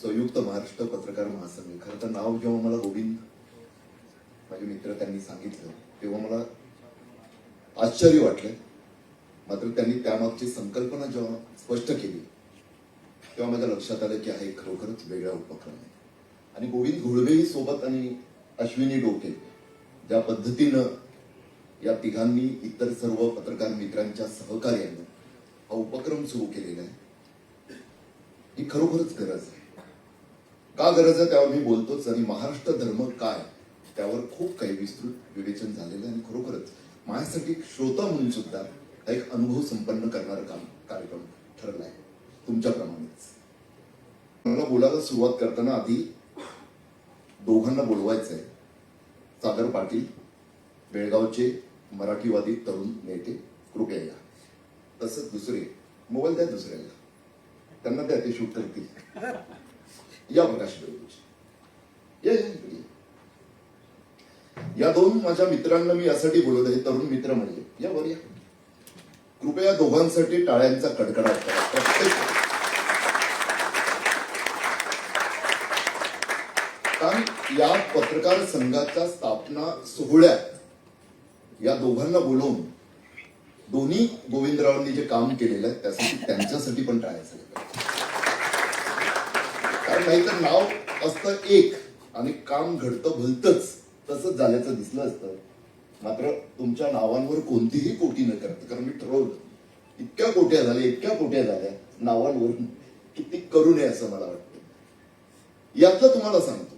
संयुक्त महाराष्ट्र पत्रकार महासंघ, खरं तर नाव जेव्हा मला गोविंद माझे मित्र त्यांनी सांगितलं तेव्हा मला आश्चर्य वाटलं. मात्र त्यांनी त्यामागची संकल्पना जेव्हा स्पष्ट केली तेव्हा माझ्या लक्षात आलं की हा एक खरोखरच वेगळा उपक्रम आहे. आणि गोविंद घोळवेही सोबत आणि अश्विनी डोके ज्या पद्धतीनं या तिघांनी इतर सर्व पत्रकार मित्रांच्या सहकार्यानं हा उपक्रम सुरू केलेला आहे, ही खरोखरच गरज आहे. का गरज आहे त्यावर मी बोलतोच. आणि महाराष्ट्र धर्म काय त्यावर खूप काही विस्तृत विवेचन झालेलं आहे. आणि खरोखरच माझ्यासाठी श्रोता म्हणून सुद्धा हा एक अनुभव संपन्न करणारा कार्यक्रम ठरलाय तुमच्याप्रमाणेच. मला बोलायला सुरुवात करताना आधी दोघांना बोलवायचंय. सागर पाटील, बेळगावचे मराठीवादी तरुण नेते, कृपया या. तसंच दुसरे, मोबाईल द्या दुसऱ्याला, त्यांना द्या, ते शूट करतील. या प्रकाश बेळगावचे या दोन माझ्या मित्रांना मी यासाठी बोलवलं, हे तरुण मित्र म्हणजे या वर या. कृपया दोघांसाठी टाळ्यांचा कडकडाट करा. प्रत्येक कारण या पत्रकार संघाच्या स्थापना सोहळ्यात या दोघांना बोलवून दोन्ही गोविंदरावांनी जे काम केलेलं आहे त्यासाठी त्यांच्यासाठी पण टाळायचं. कारण नाहीतर नाव असतं एक आणि काम घडतं भलतच, तसंच झाल्याचं दिसलं असतं. मात्र तुमच्या नावांवर कोणतीही कोटी न करत, कारण मी ठरवलं इतक्या कोट्या झाल्या नावांवरून किती करू नये असं मला वाटतं. यातलं तुम्हाला सांगतो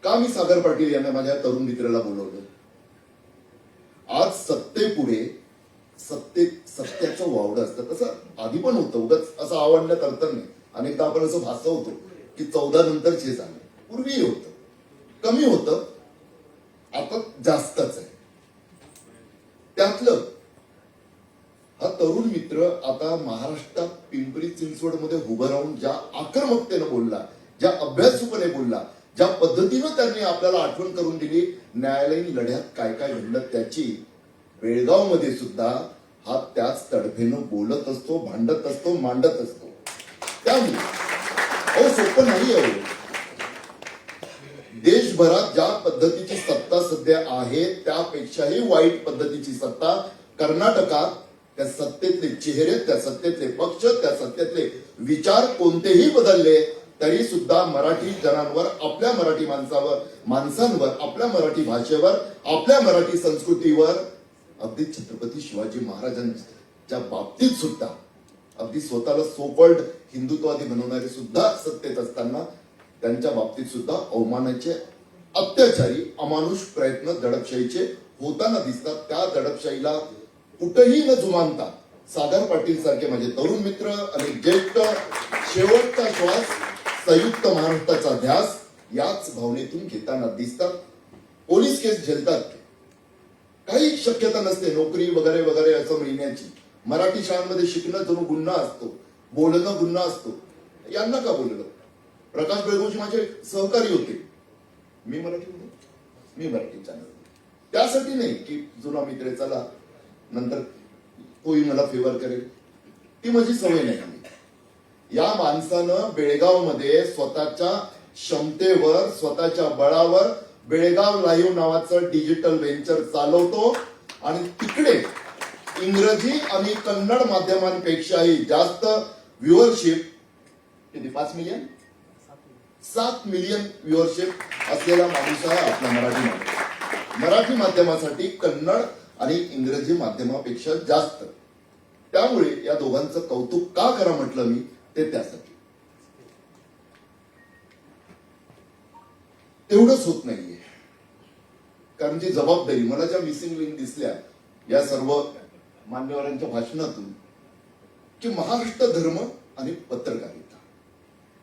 का मी सागर पाटील यांना माझ्या तरुण मित्राला बोलवलं. आज सत्तेपुढे सत्याचं वावडं असतं, तसं आधी पण होतं. उगाच असं आवडण्यात अर्थ नाही. अनेकदा आपण असं भासवतो की 14 नंतरचे झालं, पूर्वी होतं, कमी होतं, आता जास्तच आहे. त्यातलं हा तरुण मित्र आता महाराष्ट्रात पिंपरी चिंचवडमध्ये उभं राहून ज्या आक्रमकतेनं बोलला, ज्या अभ्यासूपणे बोलला, ज्या पद्धतीनं त्यांनी आपल्याला आठवण करून दिली न्यायालयीन लढ्यात काय काय घडलं त्याची, बेळगाव मध्ये सुद्धा हा त्याच तडफेनं बोलत असतो, भांडत असतो, मांडत असतो. त्यामुळे सोपं नाही आहे. देशभरात ज्या पद्धतीची सत्ता सध्या आहे त्यापेक्षाही वाईट पद्धतीची सत्ता कर्नाटकात, त्या सत्तेतले चेहरे, त्या सत्तेतले पक्ष, त्या सत्तेतले विचार कोणतेही बदलले तरी सुद्धा मराठी जनांवर, आपल्या मराठी माणसांवर, आपल्या मराठी भाषेवर, आपल्या मराठी संस्कृतीवर, अगदी छत्रपती शिवाजी महाराजांच्या बाबतीत सुद्धा, अगदी स्वतःला सोकॉल्ड हिंदुत्ववादी बनवणारे सुद्धा सत्तेत असताना त्यांच्या बाबतीत सुद्धा अवमानाचे, अत्याचारी, अमानुष प्रयत्न दडपशाहीचे होताना दिसतात. त्या दडपशाहीला कुठेही न जुमानता सागर पाटील सारखे माझे तरुण मित्र आणि ज्येष्ठ, शेवटचा श्वास संयुक्त महाराष्ट्राचा ध्यास याच भावनेतून घेताना दिसतात. पोलीस केस झेलतात, काही शक्यता नसते नोकरी वगैरे वगैरे असं मिळण्याची. मराठी शाळांमध्ये शिकणं जणू गुन्हा असतो, बोलणं गुन्हा असतो. यांना का बोललं? प्रकाश बेळगावचे माझे सहकारी होते, मी मराठी चॅनल, त्यासाठी नाही की जुना मित्र चला नंतर तोही मला फेवर करेल, ती माझी सवय नाही. या माणसानं बेळगाव मध्ये स्वतःच्या क्षमतेवर, स्वतःच्या बळावर बेळगाव लाईव्ह नावाचं डिजिटल व्हेंचर चालवतो आणि तिकडे इंग्रजी आणि कन्नड माध्यमांपेक्षाही जास्त व्ह्युअरशिप, किती, 5 मिलियन, 7 मिलियन व्ह्युअरशिप असलेला माणूस आहे आपला मराठी माध्यमासाठी कन्नड आणि इंग्रजी माध्यमापेक्षा जास्त. त्यामुळे या दोघांचं कौतुक का करा म्हटलं मी, ते त्यासाठी. तेवढंच होत नाहीये, कारण जी जबाबदारी मला ज्या मिसिंग लिंक दिसल्या या सर्व मान्यवरांच्या भाषणातून, की महाराष्ट्र धर्म आणि पत्रकारिता.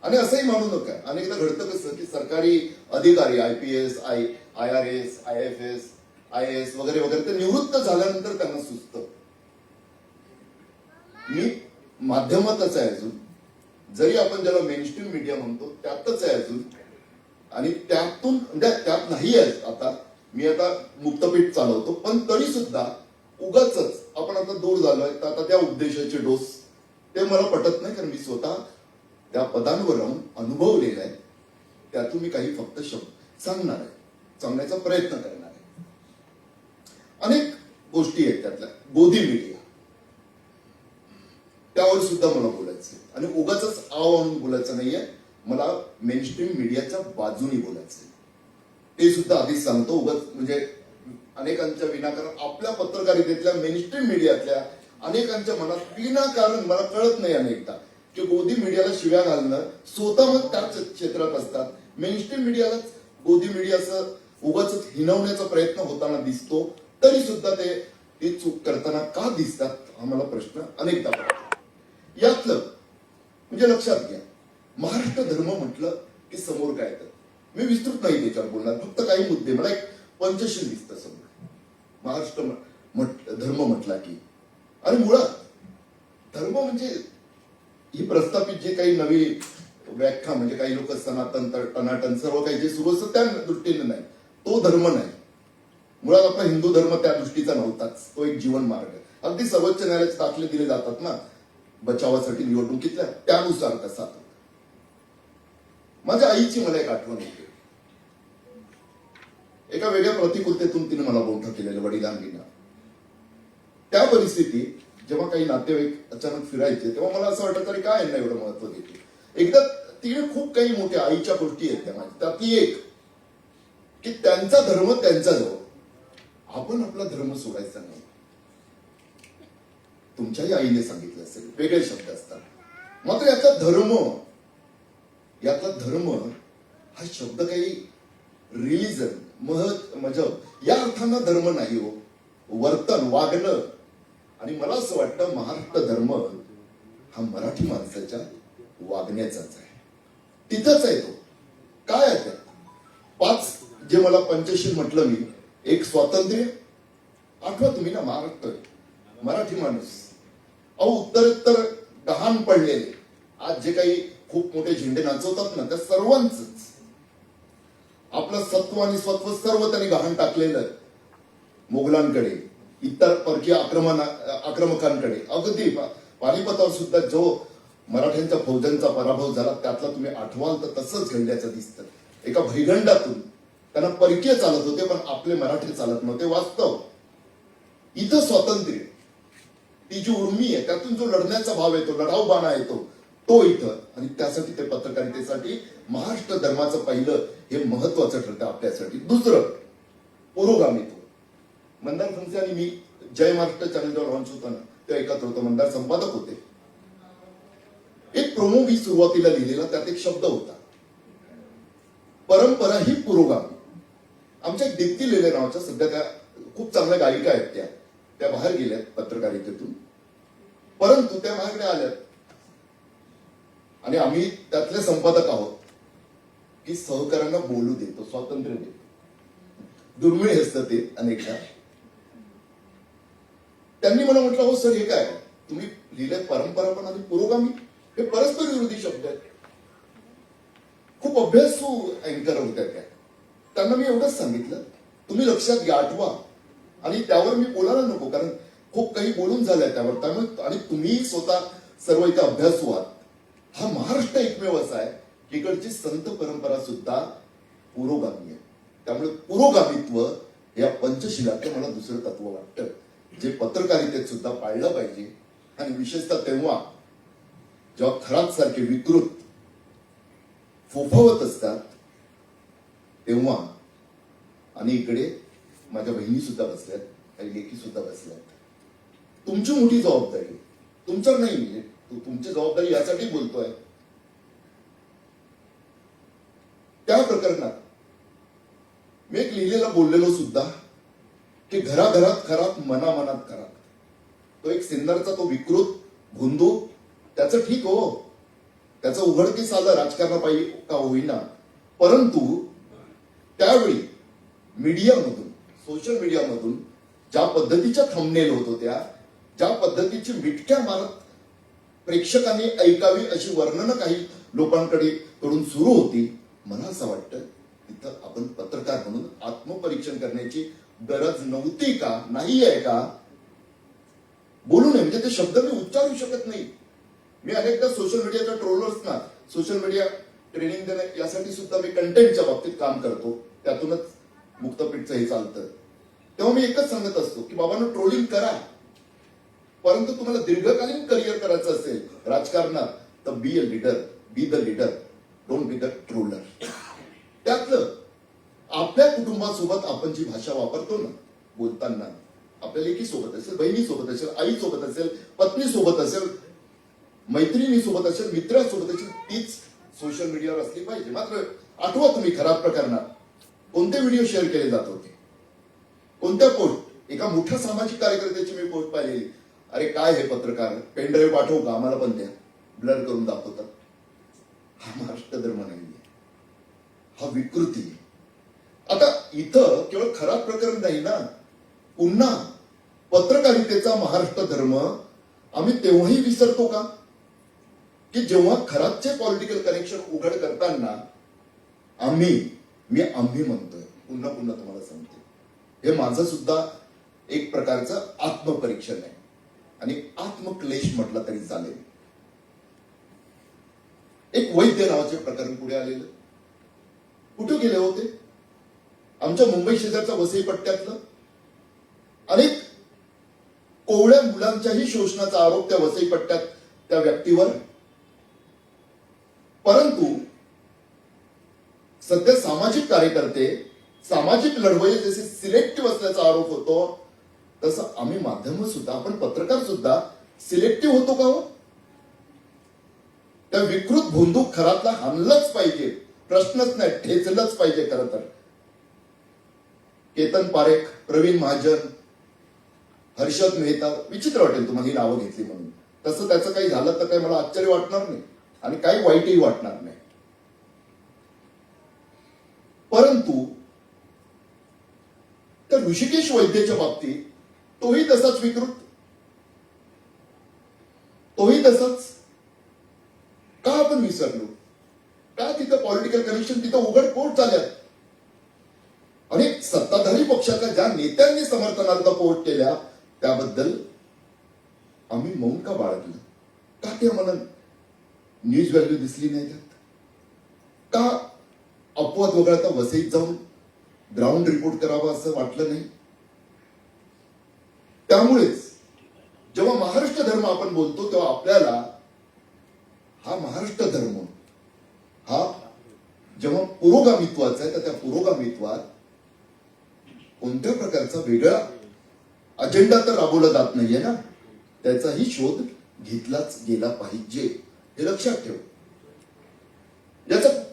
आणि असंही म्हणू नका, अनेकदा घडतं कसं की सरकारी अधिकारी, IPS, IRS, IFS, IAS वगैरे वगैरे ते निवृत्त झाल्यानंतर त्यांना सुचतं. मी माध्यमातच आहे अजून, जरी आपण ज्याला मेनस्ट्रीम मीडिया म्हणतो त्यातच आहे अजून, आणि त्यातून त्यात नाही आहे आता. मी आता मुक्तपीठ चालवतो, पण तरी सुद्धा उगाच आपण आता दूर झालोय तर आता त्या उद्देशाचे डोस ते मला पटत नाही. कारण मी स्वतः त्या पदांवर राहून अनुभवलेलं आहे त्यातून मी काही फक्त शब्द सांगणार आहे, सांगण्याचा प्रयत्न करणार आहे. अनेक गोष्टी आहेत त्यातल्या. गोदी मीडिया, त्यावर सुद्धा मला बोलायचं आहे. आणि उगाच म्हणून बोलायचं नाहीये, मला मेनस्ट्रीम मीडियाच्या बाजूनी बोलायचंय. ते सुद्धा आधीच सांगतो. उगाच म्हणजे अनेकांच्या विनाकारण आपल्या पत्रकारितेतल्या मेनस्ट्रीम मीडियातल्या अनेकांच्या मनात विनाकारण मला कळत नाही अनेकदा की गोदी मीडियाला शिव्या घालणं, स्वतः मग त्याच क्षेत्रात असतात. मेनस्ट्रीम मीडियालाच गोदी मीडियाचं उगाच हिनवण्याचा प्रयत्न होताना दिसतो, तरी सुद्धा ते चूक करताना का दिसतात हा मला प्रश्न अनेकदा पडतो. यातलं म्हणजे लक्षात घ्या, महाराष्ट्र धर्म म्हटलं की समोर काय येतं. मी विस्तृत नाही त्याच्यावर बोलणार, फक्त काही मुद्दे. मला एक पंचशील दिसतं समोर महाराष्ट्र धर्म म्हटला की. आणि मुळात धर्म म्हणजे ही प्रस्थापित जे काही नवी व्याख्या, म्हणजे काही लोक सनातन टनाटन सर्व काही जे सुरू असतं त्या दृष्टीने नाही, तो धर्म नाही. मुळात आपला हिंदू धर्म त्या दृष्टीचा नव्हताच, तो एक जीवन मार्ग. अगदी सर्वोच्च न्यायालयाचे दाखले दिले जातात ना बचावासाठी निवडणुकीतल्या, त्यानुसार कसा. माझ्या आईची मला एक आठवण होती. एका वेगळ्या प्रतिकूलतेतून तिने मला मोठं केलेलं वडिलांना. त्या परिस्थितीत जेव्हा काही नातेवाईक अचानक फिरायचे तेव्हा मला असं वाटत तरी काय यांना एवढं महत्व देते. एकदा तिने खूप काही मोठ्या आईच्या गोष्टी आहेत त्या माझ्या, त्यातली एक की त्यांचा धर्म त्यांच्याजवळ, आपण आपला धर्म सोडायचा नाही. तुमच्याही आईने सांगितलं असेल, वेगळे शब्द असतात. मात्र यातला धर्म हा शब्द काही रिलिजन, मजहब या अर्थानं धर्म नाही हो. वर्तन, वागणं. आणि मला असं वाटतं महाराष्ट्र धर्म हा मराठी माणसाच्या वागण्याचाच आहे, तिथंच आहे तो. काय आहे त्यात? 5 जे मला पंचशील म्हटलं मी, एक स्वातंत्र्य. आठवा तुम्ही ना, महाराष्ट्र मराठी माणूस उत्तरोत्तर गहाण पडलेले, आज जे काही खूप मोठे झेंडे नाचवतात ना, त्या सर्वांच आपलं सत्व आणि स्वत्व सर्व त्यांनी गहाण टाकलेलं मोगलांकडे, इतर परकीय आक्रमकांकडे. अगदी पानिपतावर सुद्धा जो मराठ्यांच्या फौजांचा पराभव झाला त्यातला तुम्ही आठवाल तर तसंच घडल्याचं दिसतं. एका भैगंडातून त्यांना परकीय चालत होते पण आपले मराठी चालत नव्हते. वास्तव इथं स्वातंत्र्य, ती जी उर्मी आहे त्यातून जो लढण्याचा भाव येतो, लढाऊ बाणा येतो, तो इथं. आणि त्यासाठी ते पत्रकारितेसाठी महाराष्ट्र धर्माचं पहिलं हे महत्वाचं ठरतं आपल्यासाठी. दुसरं पुरोगामित्व. मंदार फणसे आणि मी जय महाराष्ट्र चॅनलवर लॉन्च होताना ते एकत्र होतो, मंदार संपादक होते. एक प्रोमो मी सुरुवातीला लिहिलेला, त्यात एक शब्द होता, परंपरा ही पुरोगामी. आमच्या दीप्ती लेले नावाच्या, सध्या त्या खूप चांगल्या गायिका आहेत, त्या बाहेर गेल्यात पत्रकारितेतून, परंतु त्या माझ्याकडे आल्यात आणि आम्ही त्यातले संपादक आहोत की सहकाऱ्यांना बोलू देतो, स्वातंत्र्य देतो. दुर्मिळ असतं ते अनेकदा. त्यांनी मला म्हटलं, हो सर हे काय तुम्ही लिहिलंय, परंपरा पण आणि पुरोगामी, हे परस्पर विरोधी शब्द आहेत. खूप अभ्यासू अँकर होत्या त्या. त्यांना मी एवढंच सांगितलं, तुम्ही लक्षात घ्या, आठवा. आणि त्यावर मी बोलायला नको, कारण खूप काही बोलून झालंय त्यावर. त्यामुळे आणि तुम्ही स्वतः सर्व इथे अभ्यासू आहात. हा महाराष्ट्र एकमेव असा आहे की इकडची संत परंपरा सुद्धा पुरोगामी आहे. त्यामुळे पुरोगामित्व या पंचशिलाचं मला दुसरं तत्व वाटतं, जे पत्रकारितेत सुद्धा पाळलं पाहिजे. आणि विशेषतः तेव्हा जेव्हा खरात सारखे विकृत फोफावत असतात तेव्हा. आणि इकडे माझ्या बहिणी सुद्धा बसल्यात, काही लेखी सुद्धा बसल्यात. तुमची मोठी जबाबदारी, तुमच्यावर नाही, म्हणजे तुमची जबाबदारी यासाठी बोलतोय. त्या प्रकरणात मी एक लिहिलेला बोललेलो सुद्धा की घराघरात खरात, मनामनात खरात. तो एक सिन्नरचा तो विकृत भुंदू, त्याचं ठीक हो, त्याचं उघडकीस आलं राजकारणापायी का होईना, परंतु त्यावेळी मीडियामधून, सोशल मीडियामधून ज्या पद्धतीच्या थंबनेल होत होत्या, ज्या पद्धतीची मिटक्या मारत प्रेक्षकांनी ऐकावी अशी वर्णनं काही लोकांकडे कडून सुरू होती, मला असं वाटतं तिथं आपण पत्रकार म्हणून आत्मपरीक्षण करण्याची गरज नव्हती का, नाही आहे का? बोलू नये म्हणजे ते शब्द मी उच्चारू शकत नाही. मी अनेकदा सोशल मीडियाच्या ट्रोलर्सना, सोशल मीडिया ट्रेनिंग देणं यासाठी सुद्धा मी कंटेंटच्या बाबतीत काम करतो, त्यातूनच मुक्तपीठचं हे चालतं. तेव्हा मी एकच सांगत असतो की बाबांनो, ट्रोलिंग करा, परंतु तुम्हाला दीर्घकालीन करिअर करायचं असेल राजकारणात तर be a leader, be the leader, don't be the troller. त्यातलं आपल्या कुटुंबासोबत आपण जी भाषा वापरतो ना बोलताना, आपल्या लेकी सोबत असेल, बहिणी सोबत असेल, आई सोबत असेल, पत्नी सोबत असेल, मैत्रिणी सोबत असेल, मित्रासोबत असेल, तीच सोशल मीडियावर असली पाहिजे. मात्र आठवा तुम्ही खराब प्रकरणात कोणते व्हिडिओ शेअर केले जात होते, कोणत्या पोस्ट. एका मोठ्या सामाजिक कार्यकर्त्याची मी पोस्ट पाहिलेली. अरे काय हे पत्रकार, पेनड्राईव्ह पाठवू का, आम्हाला पण द्या, ब्लर करून दाखवतात. हा महाराष्ट्र धर्म नाहीये, हा विकृती आहे. आता इथं केवळ खराब प्रकरण नाही ना, पुन्हा पत्रकारितेचा महाराष्ट्र धर्म आम्ही तेव्हाही विसरतो का की जेव्हा खराबचे पॉलिटिकल कनेक्शन उघड करताना मी आम्ही म्हणतोय. पुन्हा पुन्हा तुम्हाला सांगते, हे माझं सुद्धा एक प्रकारचं आत्मपरीक्षण आहे आणि आत्मक्लेश म्हटलं तरी चालेल. एक वैद्य नावाचे प्रकरण पुढे आलेलं. कुठे गेले होते? आमच्या मुंबई शेजारच्या वसई पट्ट्यातलं. अनेक कोवळ्या मुलांच्याही शोषणाचा आरोप त्या वसई पट्ट्यात त्या व्यक्तीवर. परंतु सध्या सामाजिक कार्यकर्ते, सामाजिक लढवय्ये जसे सिलेक्टिव्ह असल्याचा आरोप होतो, तसं आम्ही माध्यम सुद्धा, आपण पत्रकार सुद्धा सिलेक्टिव्ह होतो का हो? त्या विकृत भोंदूक खरातला हाणलंच पाहिजे, प्रश्नच नाही, ठेचलंच पाहिजे. खरं तर केतन पारेख, प्रवीण महाजन, हर्षद मेहता, विचित्र वाटेल तुम्हाला ही नावं घेतली म्हणून. तसं त्याचं काही झालं तर काही मला आश्चर्य वाटणार नाही आणि काही वाईटही वाटणार नाही. परंतु त्या ऋषिकेश वैद्याच्या बाबतीत तोही तसाच विकृत, तोही तसाच. का आपण विसरलो? का तिथं पॉलिटिकल कनेक्शन तिथं उघडपोट झाल्यात आणि सत्ताधारी पक्षाच्या ज्या नेत्यांनी समर्थनार्थ पोस्ट केल्या त्याबद्दल आम्ही मौन का बाळगलं? का ते आम्हाला न्यूज व्हॅल्यू दिसली नाही त्यात? का अपवाद वगळता वसईत जाऊन ग्राउंड रिपोर्ट करावा असं वाटलं नाही? त्यामुळेच जेव्हा महाराष्ट्र धर्म आपण बोलतो तेव्हा आपल्याला हा महाराष्ट्र धर्म हा जेव्हा पुरोगामित्वाचा आहे, तर त्या पुरोगामित्वात कोणत्या प्रकारचा वेगळा अजेंडा तर राबवला जात नाहीये ना, त्याचाही शोध घेतलाच गेला पाहिजे, हे लक्षात ठेव.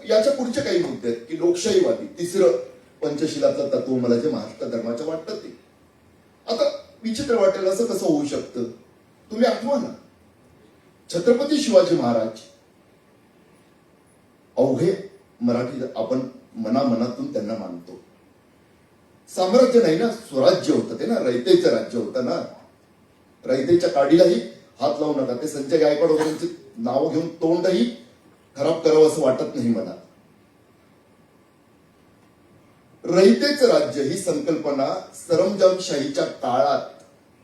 याच्या पुढचे काही मुद्दे आहेत की लोकशाहीवादी तिसरं पंचशिलाचं तत्व मला जे महाराष्ट्र धर्माचं वाटतं ते. आता विचित्र वाटेल, असं कसं होऊ शकतं? तुम्ही आठवा ना, छत्रपती शिवाजी महाराज अवघे मराठी आपण मनामनातून त्यांना मानतो. साम्राज्य नाही ना, स्वराज्य होतं ते ना, रयतेचं राज्य होतं ना. रयतेच्या काडीलाही हात लावू नका. ते संजय गायकवाड वगैरेंची नाव घेऊन तोंडही खराब करावं असं वाटत नाही मला. रयतेचं राज्य ही संकल्पना सरंजामशाहीच्या काळात,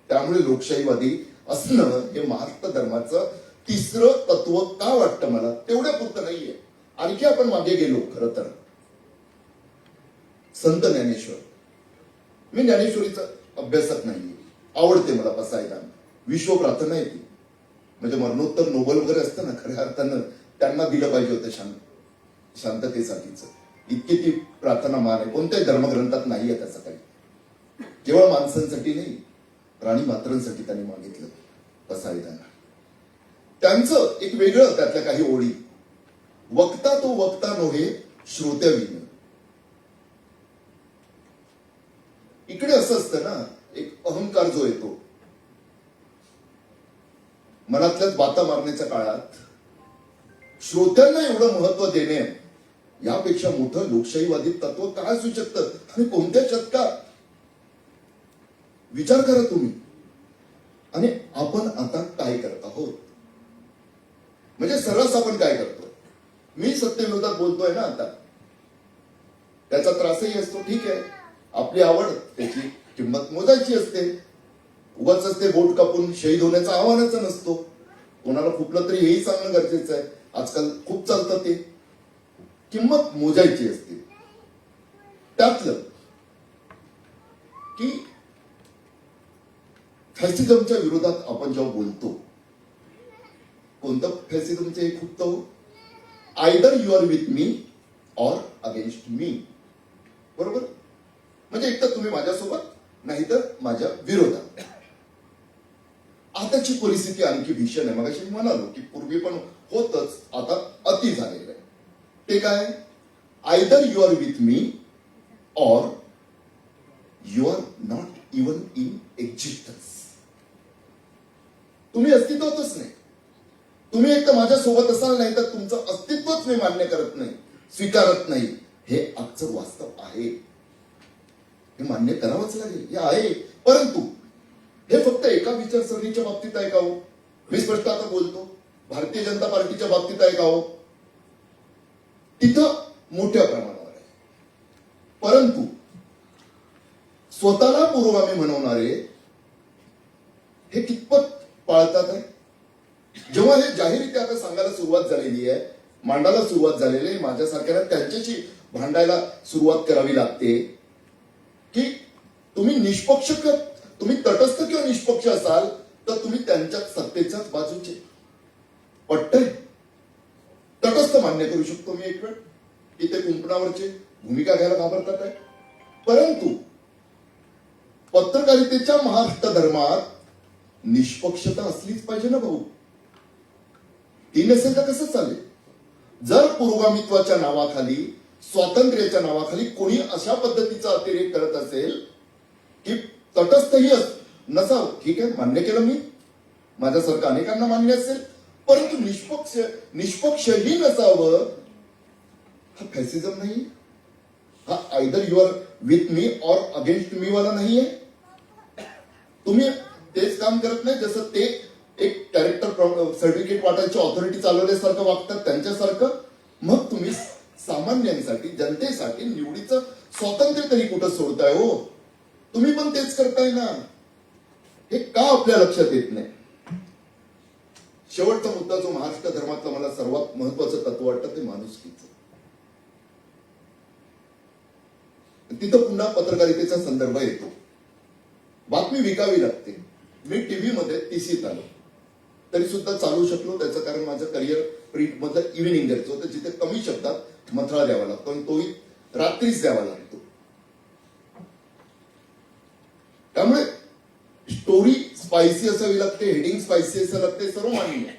त्यामुळे लोकशाहीवादी असणं हे महाराष्ट्र धर्माचं तिसरं तत्व का वाटतं मला, तेवढ्या पुरतं नाहीये. आणखी आपण मागे गेलो खरं तर संत ज्ञानेश्वर. मी ज्ञानेश्वरीचा अभ्यासक नाहीये, आवडते मला बसायला, विश्व प्रार्थना आहे ती. म्हणजे मरणोत्तर नोबेल वगैरे असतं ना, खऱ्या अर्थानं त्यांना दिलं पाहिजे होतं शांततेसाठीच. इतकी ती प्रार्थना मान आहे, कोणत्याही धर्मग्रंथात नाही आहे त्याचं काही. केवळ माणसांसाठी नाही, प्राणी मात्रांसाठी त्यांनी मागितलं बसायला. त्यांचं एक वेगळं, त्यातल्या काही ओळी, वक्ता तो वक्ता नव्हे श्रोत्याविन. इकडे असं असतं ना, एक अहंकार जो येतो मनातल्याच बाता मारण्याच्या काळात, श्रोत्यांना एवढं महत्व देणे यापेक्षा मोठं लोकशाहीवादी तत्व काय असू शकतं आणि कोणत्या शतकात? विचार करा तुम्ही. आणि आपण आता काय करत आहोत? म्हणजे सर्रास आपण काय करतो? मी सत्तेविरोधात बोलतोय ना आता, त्याचा त्रासही असतो, ठीक आहे, आपली आवड, त्याची किंमत मोजायची असते. उगाच असते बोट कापून शहीद होण्याचं आव्हानाचं नसतो. कोणाला फुटलं तरी हेही सांगणं गरजेचं आहे. आजकाल खूप चालतं ते. किंमत मोजायची असते. त्यातलं की फॅसिझमच्या विरोधात आपण जेव्हा बोलतो, कोणतं फॅसिझमचं हे खूप तो either you are with me or against me. बरोबर? म्हणजे एक तर तुम्ही माझ्यासोबत नाही तर माझ्या विरोधात. आताची परिस्थिती आणखी भीषण आहे. मगाशी म्हणालो की पूर्वी पण होतच, आता अति झालेलं आहे. ते काय? Either you are with me or you are not even in existence. तुम्ही अस्तित्वातच नाही. तुम्ही एक तर माझ्या सोबत असाल, नाही तर तुमचं अस्तित्वच मी मान्य करत नाही, स्वीकारत नाही. हे आजचं वास्तव आहे. हे मान्य करावंच लागेल. हे आहे. परंतु हे फक्त एका विचारसरणीच्या बाबतीत आहे का हो? मी स्पष्ट आता बोलतो, भारतीय जनता पार्टीच्या बाबतीत आहे का हो? तिथं मोठ्या प्रमाणावर आहे. परंतु स्वतःला पुरोगामी म्हणवणारे हे कितपत पाळतात आहे? जेव्हा हे जाहीररित्या आता सांगायला सुरुवात झालेली आहे, मांडायला सुरुवात झालेली आहे, माझ्यासारख्याला त्यांच्याशी भांडायला सुरुवात करावी लागते की तुम्ही निष्पक्ष, तुम्ही तटस्थ किंवा निष्पक्ष असाल तर तुम्ही त्यांच्या सत्तेच्याच बाजूचे. पटतंय? तटस्थ मान्य करू शकतो मी एक वेळ की ते कुंपणावरचे भूमिका घ्यायला घाबरतात आहे. परंतु पत्रकारितेच्या महाराष्ट्र धर्मात निष्पक्षता असलीच पाहिजे ना भाऊ. ती नसेल तर कसं चालेल? जर पुरोगामित्वाच्या नावाखाली, स्वातंत्र्याच्या नावाखाली कोणी अशा पद्धतीचा अतिरेक करत असेल की तटस्थही नसावं, ठीक आहे, मान्य केलं मी, माझ्यासारखं अनेकांना मान्य असेल. परंतु निष्पक्षही नसावं, हा फॅसिझम नाही. हा either you are with me or against me वाला नाहीये. तुम्ही तेच काम करत नाही जसं ते एक कॅरेक्टर सर्टिफिकेट वाटायची ऑथॉरिटी चालवल्यासारखं वागतात, त्यांच्यासारखं. मग तुम्ही सामान्यांसाठी, जनतेसाठी निवडीचं स्वातंत्र्य तरी कुठं सोडताय हो? तुम्ही पण तेच करताय ना. हे का आपल्या लक्षात येत नाही? शेवटचा मुद्दा जो महाराष्ट्र धर्मातला मला सर्वात महत्वाचं तत्व वाटतं ते माणुसकीचं. तिथं पुन्हा पत्रकारितेचा संदर्भ येतो. बातमी विकावी लागते. मी टीव्ही मध्ये तिसीत आलो तरी सुद्धा चालू शकलो. त्याचं कारण माझं करिअर प्रिंट मधलं इव्हिनिंगरचं होतं, जिथे कमी शब्दात मथळा द्यावा लागतो आणि तोही रात्रीच द्यावा लागतो. त्यामुळे स्टोरी स्पायसी असावी लागते, हेडिंग स्पायसी असावी लागते, सर्व मान्य.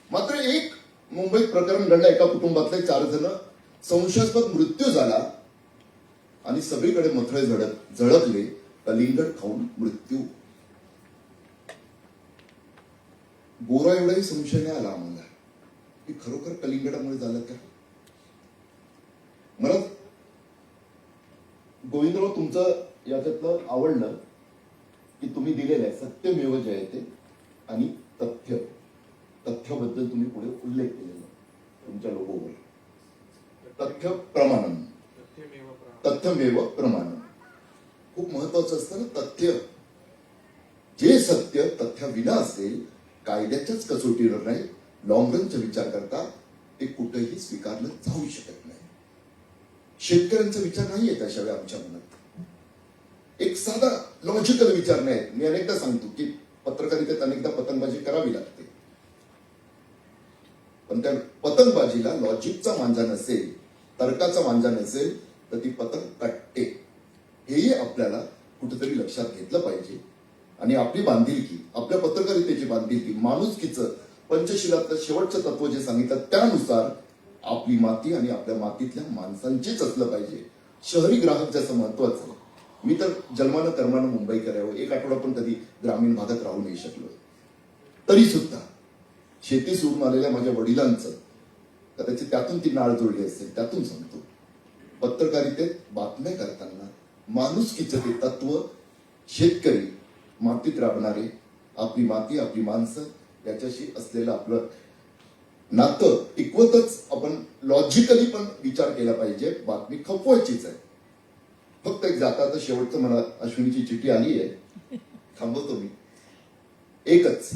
मात्र एक मुंबईत प्रकरण घडलं. एका कुटुंबातले 4 जण संशयास्पद मृत्यू झाला आणि सगळीकडे मथळे झळकले. कलिंगड खाऊन मृत्यू. बोरा एवढाही संशय नाही आला आम्हाला की खरोखर कलिंगडामुळे झालं का. मला गोविंदराव तुमचं याच्यातलं आवडलं की तुम्ही दिलेलं आहे सत्यमेव जयते आणि तथ्याबद्दल तुम्ही पुढे उल्लेख केलेला तुमच्या लोगोवर. तथ्यमेव प्रमाणम खूप महत्वाचं असतं ना. तथ्य, जे सत्य तथ्याविना असेल, कायद्याच्याच कसोटीवर नाही, लॉंग रनचा विचार करता ते कुठेही स्वीकारलं जाऊ शकत नाही. शेतकऱ्यांचा विचार नाही येत अशा वेळी आमच्या मनात. एक साधा लॉजिकल विचार नाही. मी अनेकदा सांगतो की पत्रकारितेत अनेकदा पतंगबाजी करावी लागते, पण त्या पतंगबाजीला लॉजिकचा मांजा नसेल, तर्काचा मांजा नसेल तर ती पतंग कटते. हेही आपल्याला कुठेतरी लक्षात घेतलं पाहिजे. आणि आपली बांधिलकी, आपल्या पत्रकारितेची बांधिलकी, माणुसकीचं पंचशिलातलं शेवटचं तत्व जे सांगितलं त्यानुसार आपली माती आणि आपल्या मातीतल्या माणसांचीच असलं पाहिजे. शहरी ग्राहक जसं महत्वाचं आहे. मी तर जन्मानं कर्मानं मुंबईकर आहे. एक आठवडा पण कधी ग्रामीण भागात राहू नाही शकलो. तरी सुद्धा शेती सोडून आलेल्या माझ्या वडिलांचं कदाचित त्यातून ती नाळ जोडली असेल, त्यातून सांगतो. पत्रकारितेत बातम्या करताना माणुसकीचं ते तत्व, शेतकरी, मातीत राबणारे, आपली माती, आपली माणसं याच्याशी असलेलं आपलं नातं टिकवतच आपण लॉजिकली पण विचार केला पाहिजे. बातमी खपवायचीच आहे. फक्त एक जाता आता शेवटचं मला अश्विनीची चिठी आली आहे, थांबवतो मी. एकच,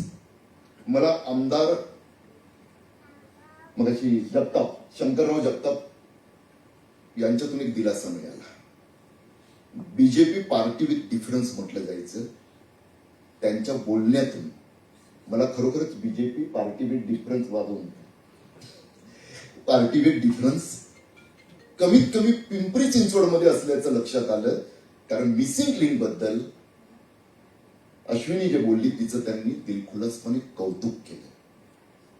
मला आमदार मगाशी जगताप, शंकरराव जगताप यांच्यातून एक दिलासा मिळाला. बीजेपी पार्टी विथ डिफरन्स म्हटलं जायचं. त्यांच्या बोलण्यातून मला खरोखरच बीजेपी पार्टी विथ डिफरन्स वाजवून पार्टी विथ डिफरन्स कमीत कमी पिंपरी चिंचवडमध्ये असल्याचं लक्षात आलं. कारण मिसिंग लिंक बद्दल अश्विनी जे बोलली तिचं त्यांनी दिलखुलासपणे कौतुक केलं.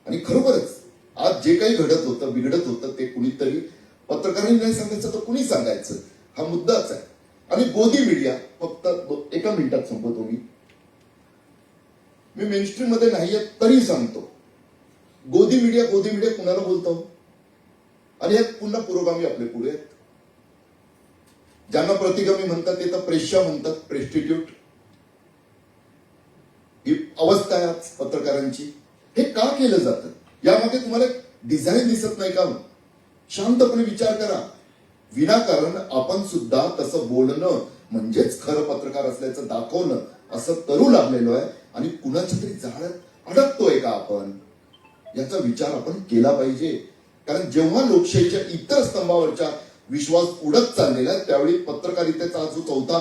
आणि खरोखरच आज जे काही घडत होतं बिघडत होतं ते कुणीतरी पत्रकारांनी नाही सांगायचं तर कुणी सांगायचं, हा मुद्दाच आहे. आणि गोदी मीडिया, फक्त एका मिनिटात संपवतो मी मेनस्ट्रीम मध्ये नाहीये तरी सांगतो, गोदी मीडिया कुणाला बोलतो. आणि यात पुन्हा पुरोगामी आपले पुढे आहेत. ज्यांना प्रतिगामी म्हणतात ते तर प्रेष्या म्हणतात, प्रेस्टिट्यूट. ही अवस्था आहे आज पत्रकारांची. हे का केलं जातं यामागे तुम्हाला डिझाईन दिसत नाही का? शांतपणे विचार करा. विनाकारण आपण सुद्धा तसं बोलणं म्हणजेच खरं पत्रकार असल्याचं दाखवणं असं करू लागलेलो आहे. आणि कुणाच्या तरी जाळ्यात अडकतोय का आपण, याचा विचार आपण केला पाहिजे. कारण जेव्हा लोकशाहीच्या इतर स्तंभावरच्या विश्वास उडत चाललेला आहे त्यावेळी पत्रकारितेचा जो चौथा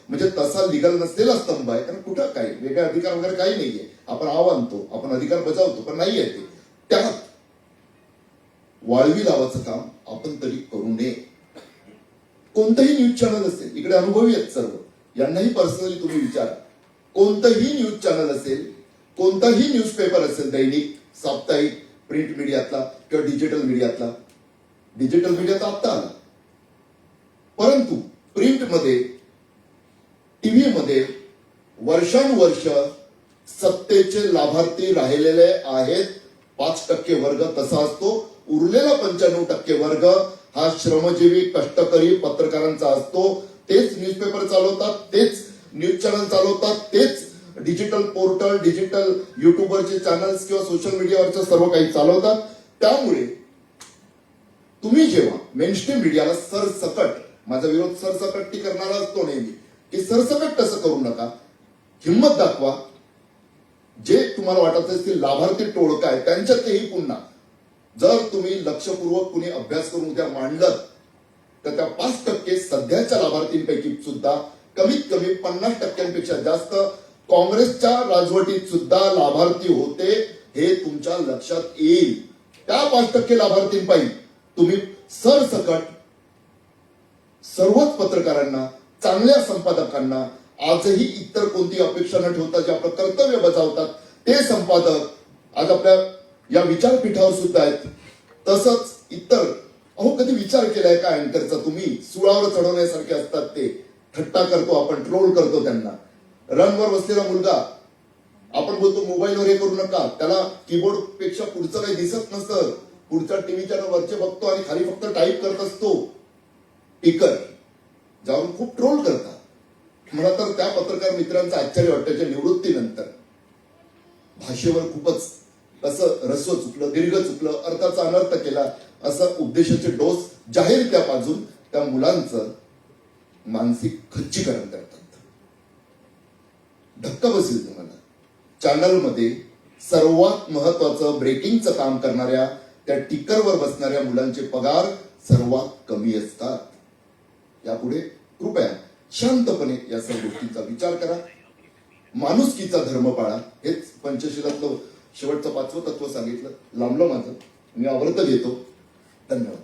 म्हणजे तसा लिगल नसलेला स्तंभ आहे. कारण कुठं काय वेगळे अधिकार वगैरे काही नाहीये. आपण आणतो, आपण अधिकार बजावतो, पण नाहीये ते. त्यात वाळवी लावायचं काम आपण तरी करू नये. कोणतंही न्यूज चॅनल असेल, इकडे अनुभवी आहेत सर्व, यांनाही पर्सनली तुम्ही विचारा. कोणतंही न्यूज चॅनल असेल, कोणताही न्यूजपेपर असेल, दैनिक, साप्ताहिक, प्रिंट मीडियातला किंवा डिजिटल मीडियातला. डिजिटल मीडिया तर आता आला, परंतु प्रिंटमध्ये, टीव्ही मध्ये वर्षानुवर्ष सत्तेचे लाभार्थी राहिलेले आहेत. 5% वर्ग तसा असतो. उरलेला 95% वर्ग हा श्रमजीवी कष्टकरी पत्रकारांचा असतो. तेच न्यूजपेपर चालवतात, तेच न्यूज चॅनल चालवतात, तेच डिजिटल पोर्टल, डिजिटल युट्यूबवरचे चॅनल्स किंवा सोशल मीडियावरचे सर्व काही चालवतात. त्यामुळे तुम्ही जेव्हा मेनस्ट्रीम मीडियाला सरसकट, माझा विरोध सरसकट करणारा असतो नेहमी, की सरसकट तसं करू नका, हिंमत दाखवा. जे तुम्हाला वाटत असतील लाभार्थी टोळका आहे त्यांच्यातही पुन्हा जर तुम्ही लक्षपूर्वक कुणी अभ्यास करून उद्या मांडलं तर त्या 5% सध्याच्या लाभार्थींपैकी सुद्धा कमीत कमी 50%पेक्षा जास्त काँग्रेसच्या राजवटीत सुद्धा लाभार्थी होते, हे तुमच्या लक्षात येईल. त्या 5% लाभार्थींपायी तुम्ही सरसकट सर्वच पत्रकारांना, चांगल्या संपादकांना, आजही इतर कोणती अपेक्षा न ठेवता जे आपलं कर्तव्य बजावतात ते संपादक आज आपल्या या विचारपीठावर सुद्धा आहेत. तसंच इतर, कधी विचार केलाय का अँकरचा तुम्ही? सुळावर चढवण्यासारखे असतात ते. थट्टा करतो आपण, ट्रोल करतो त्यांना. रनवर बसलेला मुलगा, आपण बोलतो मोबाईलवर हे करू नका, त्याला कीबोर्ड पेक्षा पुढचं काही दिसत नसतं. पुढच्या टीव्हीच्या वरचे बघतो आणि खाली फक्त टाईप करत असतो. टिकर ज्यावरून खूप ट्रोल करतात. मला तर त्या पत्रकार मित्रांचं आश्चर्य वाटतं, त्याच्या निवृत्तीनंतर भाषेवर खूपच असं रस्व चुकलं, दीर्घ चुकलं, अर्थाचा अनर्थ केला, असं उपदेशाचे डोस जाहीर पाजून त्या मुलांचं मानसिक खच्चीकरण करतात. धक्का बसेल तुम्हाला. चॅनलमध्ये सर्वात महत्वाचं ब्रेकिंगचं काम करणाऱ्या, त्या टिकरवर बसणाऱ्या मुलांचे पगार सर्वात कमी असतात. यापुढे कृपया शांतपणे या सर्व गोष्टींचा विचार करा. माणुसकीचा धर्म पाळा. हेच पंचशीलातलं शेवटचं 5वं तत्व सांगितलं. लांबलं माझं, मी आवर्त घेतो. धन्यवाद.